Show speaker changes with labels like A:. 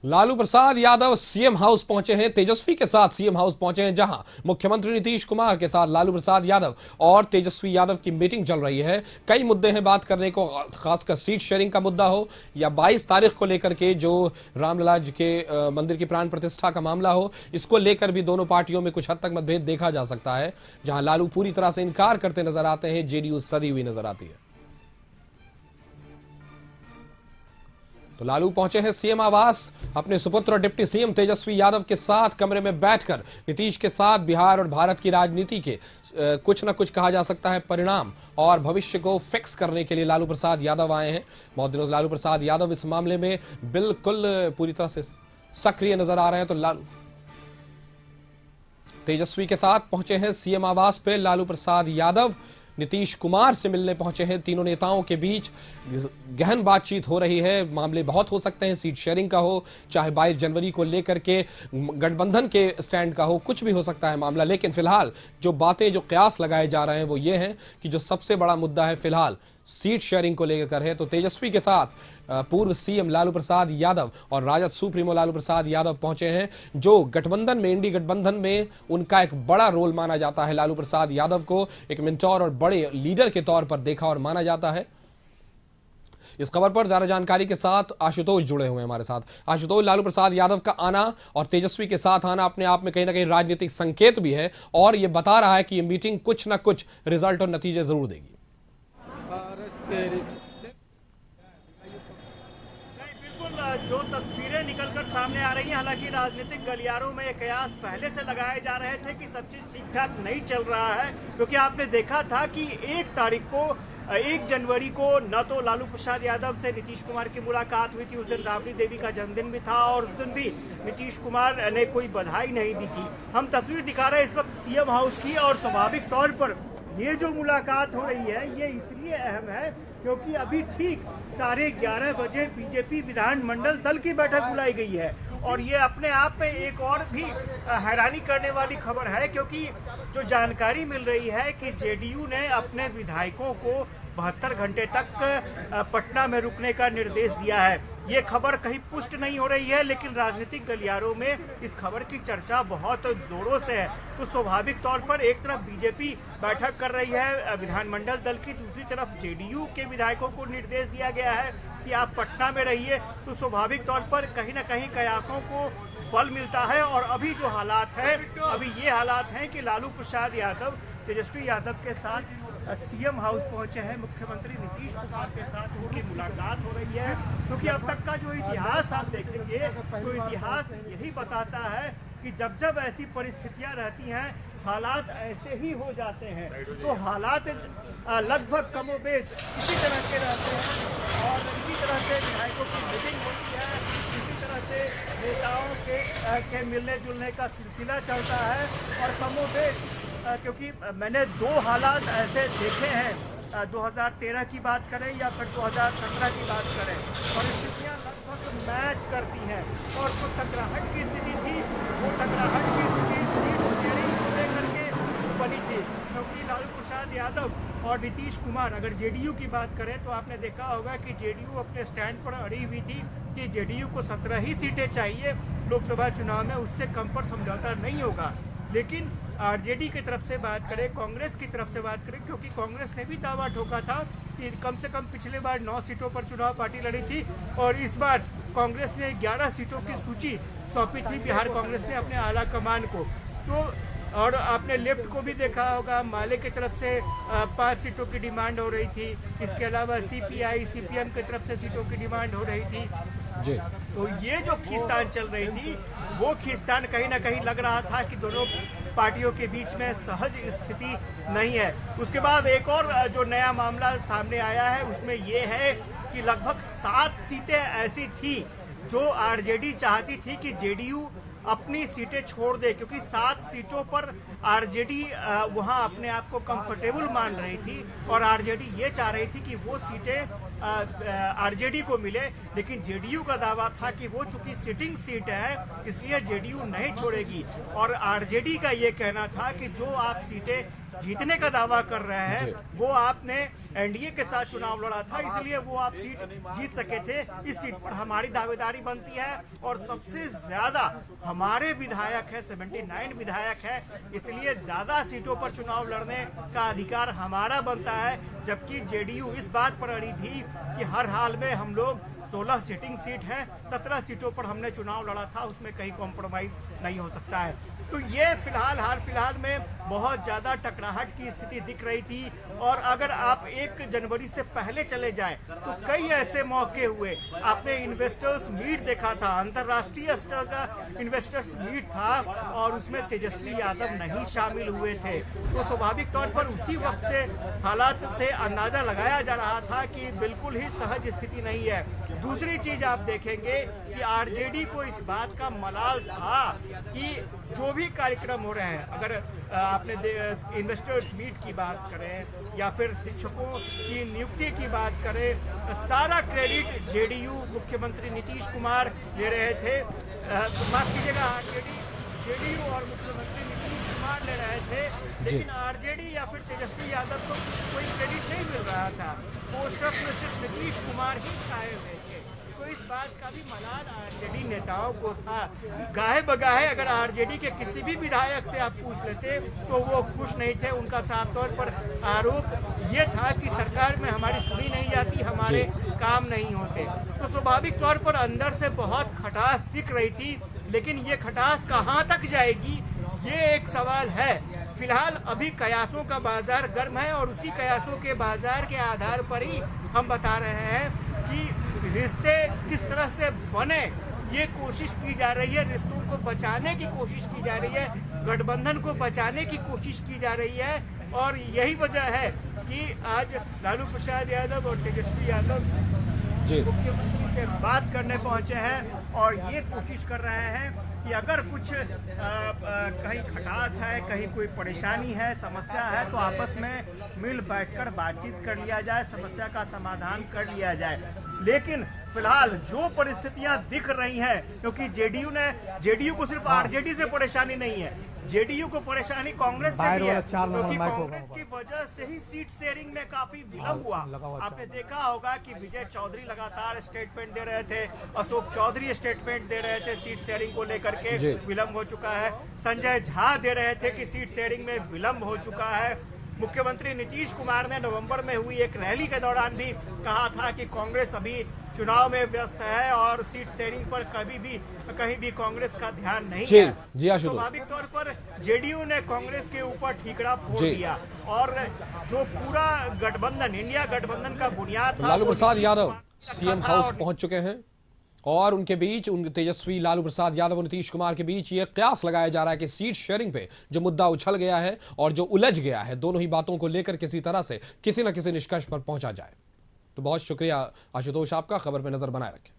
A: Lalu Prasad Yadav CM house पहुंचे हैं। तेजस्वी के साथ सीएम हाउस पहुंचे हैं, जहां मुख्यमंत्री नीतीश कुमार के साथ लालू प्रसाद यादव और तेजस्वी यादव की मीटिंग चल रही है। कई मुद्दे हैं बात करने को, खासकर सीट शेयरिंग का मुद्दा हो या 22 तारीख को लेकर के जो रामलला जी के मंदिर की प्राण प्रतिष्ठा का मामला हो, इसको लेकर भी दोनों पार्टियों में कुछ हद तक मतभेद देखा जा सकता है। जहां लालू पूरी तरह से इनकार करते नजर आते हैं, जेडीयू सदी हुई नजर आती है। तो लालू पहुंचे हैं सीएम आवास। अपने सुपुत्र और डिप्टी सीएम तेजस्वी यादव के साथ कमरे में बैठकर नीतीश के साथ बिहार और भारत की राजनीति के कुछ न कुछ कहा जा सकता है परिणाम और भविष्य को फिक्स करने के लिए लालू प्रसाद यादव आए हैं। बहुत दिनों से लालू प्रसाद यादव इस मामले में बिल्कुल पूरी तरह से सक्रिय नजर आ रहे हैं। तो लालू तेजस्वी के साथ पहुंचे हैं सीएम आवास पे। लालू प्रसाद यादव नीतीश कुमार से मिलने पहुंचे हैं। तीनों नेताओं के बीच गहन बातचीत हो रही है। मामले बहुत हो सकते हैं, सीट शेयरिंग का हो, चाहे 22 जनवरी को लेकर के गठबंधन के स्टैंड का हो, कुछ भी हो सकता है मामला। लेकिन फिलहाल जो बातें, जो कयास लगाए जा रहे हैं वो ये हैं कि जो सबसे बड़ा मुद्दा है फिलहाल सीट शेयरिंग को लेकर है। तो तेजस्वी के साथ पूर्व सीएम लालू प्रसाद यादव और राजद सुप्रीमो लालू प्रसाद यादव पहुंचे हैं, जो गठबंधन में, इंडी गठबंधन में उनका एक बड़ा रोल माना जाता है। लालू प्रसाद यादव को एक मेंटोर और बड़े लीडर के तौर पर देखा और माना जाता है। इस खबर पर ज्यादा जानकारी के साथ आशुतोष जुड़े हुए हैं हमारे साथ। आशुतोष, लालू प्रसाद यादव का आना और तेजस्वी के साथ आना अपने आप में कहीं ना कहीं राजनीतिक संकेत भी है और यह बता रहा है कि यह मीटिंग कुछ ना कुछ रिजल्ट और नतीजे जरूर देगी।
B: नहीं, बिल्कुल जो तस्वीरें निकलकर सामने आ रही हैं, हालांकि राजनीतिक गलियारों में कयास पहले से लगाए जा रहे थे कि सब चीज ठीक ठाक नहीं चल रहा है, क्योंकि आपने देखा था कि 1 जनवरी को न तो लालू प्रसाद यादव से नीतीश कुमार की मुलाकात हुई थी, उस दिन राबड़ी देवी का जन्मदिन भी था और उस दिन भी नीतीश कुमार ने कोई बधाई नहीं दी थी। हम तस्वीर दिखा रहे हैं इस वक्त सीएम हाउस की, और स्वाभाविक तौर पर ये जो मुलाकात हो रही है ये इसलिए अहम है क्योंकि अभी ठीक 11:30 बजे बीजेपी विधानमंडल दल की बैठक बुलाई गई है। और ये अपने आप में एक और भी हैरानी करने वाली खबर है, क्योंकि जो जानकारी मिल रही है कि जेडीयू ने अपने विधायकों को 72 घंटे तक पटना में रुकने का निर्देश दिया है। ये खबर कहीं पुष्ट नहीं हो रही है, लेकिन राजनीतिक गलियारों में इस खबर की चर्चा बहुत जोरों से है। तो स्वाभाविक तौर पर एक तरफ बीजेपी बैठक कर रही है विधानमंडल दल की, दूसरी तरफ जेडीयू के विधायकों को निर्देश दिया गया है कि आप पटना में रहिए। तो स्वाभाविक तौर पर कहीं ना कहीं कयासों को बल मिलता है। और अभी जो हालात हैं, अभी ये हालात हैं कि लालू प्रसाद यादव तेजस्वी यादव के साथ सीएम हाउस पहुंचे हैं। मुख्यमंत्री नीतीश कुमार के साथ उनकी मुलाकात हो रही है, क्योंकि अब तक का जो इतिहास आप देखेंगे तो इतिहास यही बताता है कि जब जब ऐसी परिस्थितियां रहती हैं, हालात ऐसे ही हो जाते हैं। तो हालात लगभग कमोबेश इसी तरह के रहते हैं और इसी तरह से विधायकों की मीटिंग होती है, इसी तरह से नेताओं के मिलने जुलने का सिलसिला चलता है। और कमोबेश क्योंकि मैंने 2 हालात ऐसे देखे हैं, 2013 की बात करें या फिर 2017 की बात करें, और स्थितियाँ लगभग मैच करती हैं। और जो टकराहट की स्थिति थी, वो टकराहट की स्थिति सीट शेयरिंग को लेकर के बनी थी, क्योंकि लालू प्रसाद यादव और नीतीश कुमार, अगर जेडीयू की बात करें तो आपने देखा होगा कि जेडीयू अपने स्टैंड पर अड़ी हुई थी कि जेडीयू को 17 ही सीटें चाहिए लोकसभा चुनाव में, उससे कम पर समझौता नहीं होगा। लेकिन आरजेडी की तरफ से बात करें, कांग्रेस की तरफ से बात करें, क्योंकि कांग्रेस ने भी दावा ठोका था कि कम से कम पिछले बार 9 सीटों पर चुनाव पार्टी लड़ी थी और इस बार कांग्रेस ने 11 सीटों की सूची सौंपी थी बिहार कांग्रेस ने अपने आला कमान को। तो और आपने लेफ्ट को भी देखा होगा, माले की तरफ से 5 सीटों की डिमांड हो रही थी। इसके अलावा सीपीआई सीपीएम की तरफ से सीटों की डिमांड हो रही थी जी। तो ये जो खींचतान चल रही थी, वो खींचतान कहीं ना कहीं लग रहा था कि दोनों पार्टियों के बीच में सहज स्थिति नहीं है। उसके बाद एक और जो नया मामला सामने आया है उसमें ये है कि लगभग 7 सीटें ऐसी थी जो आरजेडी चाहती थी कि जेडीयू अपनी सीटें छोड़ दे, क्योंकि 7 सीटों पर आरजेडी वहां अपने आप को कंफर्टेबल मान रही थी और आरजेडी ये चाह रही थी कि वो सीटें आरजेडी को मिले। लेकिन जेडीयू का दावा था कि वो चूंकि सिटिंग सीट है इसलिए जेडीयू नहीं छोड़ेगी, और आरजेडी का ये कहना था कि जो आप सीटें जीतने का दावा कर रहे
A: जी।
B: हैं, वो आपने एनडीए के साथ चुनाव लड़ा था, इसलिए वो आप सीट जीत सके थे। इस सीट पर हमारी दावेदारी बनती है और सबसे ज्यादा हमारे विधायक है, 79 विधायक है, इसलिए ज्यादा सीटों पर चुनाव लड़ने का अधिकार हमारा बनता है। जबकि जेडीयू इस बात पर अड़ी थी कि हर हाल में हम लोग 16 सिटिंग सीट है, 17 सीटों पर हमने चुनाव लड़ा था, उसमें कहीं कॉम्प्रोमाइज नहीं हो सकता है। तो ये फिलहाल हाल फिलहाल में बहुत ज्यादा टकराहट की स्थिति दिख रही थी। और अगर आप 1 जनवरी से पहले चले जाएं तो कई ऐसे मौके हुए, आपने इन्वेस्टर्स मीट देखा था, अंतर्राष्ट्रीय स्तर का इन्वेस्टर्स मीट था और उसमें तेजस्वी यादव नहीं शामिल हुए थे। तो स्वाभाविक तौर पर उसी वक्त से हालात से अंदाजा लगाया जा रहा था कि बिल्कुल ही सहज स्थिति नहीं है। दूसरी चीज आप देखेंगे कि आरजेडी को इस बात का मलाल था कि जो भी कार्यक्रम हो रहे हैं, अगर आपने इन्वेस्टर्स मीट की बात करें या फिर शिक्षकों की नियुक्ति की बात करें, सारा क्रेडिट जेडीयू मुख्यमंत्री नीतीश कुमार ले रहे थे। माफ कीजिएगा, आरजेडी, जेडीयू और मुख्यमंत्री नीतीश कुमार ले रहे थे, लेकिन आरजेडी या फिर तेजस्वी यादव को कोई क्रेडिट नहीं मिल रहा था। पोस्टर्स में सिर्फ नीतीश कुमार ही छाए हुए थे। तो इस बात का भी मलाल आरजेडी नेताओं को था। गाहे बगाहे अगर आरजेडी के किसी भी विधायक से आप पूछ लेते तो वो खुश नहीं थे। उनका साफ तौर पर आरोप ये था कि सरकार में हमारी सुनी नहीं जाती, हमारे काम नहीं होते। तो स्वाभाविक तौर पर अंदर से बहुत खटास दिख रही थी, लेकिन ये खटास कहाँ तक जाएगी, ये एक सवाल है। फिलहाल अभी कयासों का बाजार गर्म है और उसी कयासों के बाजार के आधार पर ही हम बता रहे हैं कि रिश्ते किस तरह से बने, ये कोशिश की जा रही है। रिश्तों को बचाने की कोशिश की जा रही है, गठबंधन को बचाने की कोशिश की जा रही है। और यही वजह है कि आज लालू प्रसाद यादव और तेजस्वी यादव मुख्यमंत्री से बात करने पहुंचे हैं और ये कोशिश कर रहे हैं कि अगर कुछ कहीं खटास है, कहीं कोई परेशानी है, समस्या है, तो आपस में मिल बैठकर बातचीत कर लिया जाए, समस्या का समाधान कर लिया जाए। लेकिन फिलहाल जो परिस्थितियां दिख रही हैं, क्योंकि जेडीयू को सिर्फ आरजेडी से परेशानी नहीं है, जेडीयू को परेशानी कांग्रेस से भी है, क्योंकि कांग्रेस की वजह से ही सीट शेयरिंग में काफी विलंब हुआ। आपने देखा होगा कि विजय चौधरी लगातार स्टेटमेंट दे रहे थे, अशोक चौधरी स्टेटमेंट दे रहे थे, सीट शेयरिंग को लेकर के विलंब हो चुका है। संजय झा दे रहे थे कि सीट शेयरिंग में विलंब हो चुका है। मुख्यमंत्री नीतीश कुमार ने नवंबर में हुई एक रैली के दौरान भी कहा था कि कांग्रेस अभी चुनाव में व्यस्त है और सीट शेयरिंग पर कहीं भी कांग्रेस का ध्यान नहीं है। स्वाभाविक तौर पर जेडीयू ने कांग्रेस के ऊपर ठीकरा फोड़ दिया और जो पूरा गठबंधन, इंडिया गठबंधन का बुनियाद था।
A: लालू प्रसाद यादव सीएम हाउस पहुंच चुके हैं और उनके बीच, उन तेजस्वी लालू प्रसाद यादव और नीतीश कुमार के बीच ये कयास लगाया जा रहा है कि सीट शेयरिंग पे जो मुद्दा उछल गया है और जो उलझ गया है, दोनों ही बातों को लेकर किसी तरह से किसी न किसी निष्कर्ष पर पहुंचा जाए। तो बहुत शुक्रिया आशुतोष आपका, खबर पे नजर बनाए रखें।